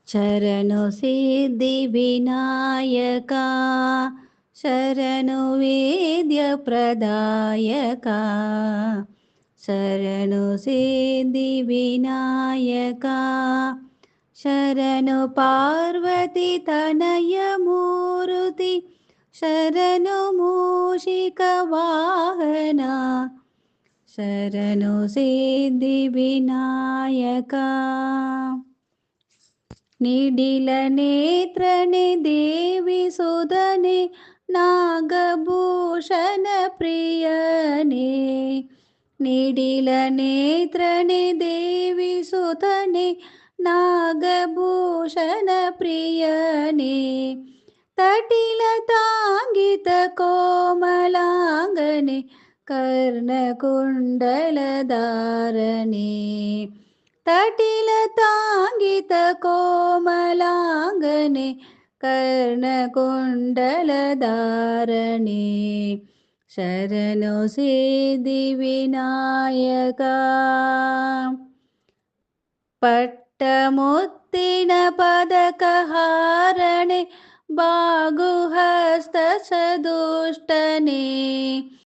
ಶರಣು ಸಿದ್ಧಿ ವಿನಾಯಕ ಶರಣು ವೇದ್ಯ ಪ್ರದಾಯಕ ಶರಣು ಸಿದ್ಧಿ ವಿನಾಯಕ ಶರಣು ಪಾರ್ವತಿ ತನಯ ಮೂರುತಿ ಶರಣು ಮೂಷಿಕ ವಾಹನ ಶರಣು ಸಿದ್ಧಿ ವಿನಾಯಕ ನಿಡಿಲ ನೇತ್ರನೆ ದೇವಿ ಸುಧನೆ ನಾಗಭೂಷಣ ಪ್ರಿಯನೇ ನಿಡಿಲ ನೇತ್ರನೆ ದೇವಿ ಸುಧನೆ ನಾಗಭೂಷಣ ಪ್ರಿಯನೇ ತಟಿಲ ತಾಂಗಿತ ಕೋಮಲಾಂಗನೆ ಕರ್ಣಕುಂಡಲಧಾರಣೆ ತಟಿಲ ತಾಂಗಿತ ಕೋಮಲಾಂಗನೆ ಕರ್ಣಕುಂಡಲಧಾರಣೆ ಶರಣು ಸಿದ್ಧಿ ವಿನಾಯಕ ಪಟ್ಟಮುತ್ತಿನ ಪದಕಹಾರಣೆ ಬಾಗುಹಸ್ತ ಸದುಷ್ಟನೆ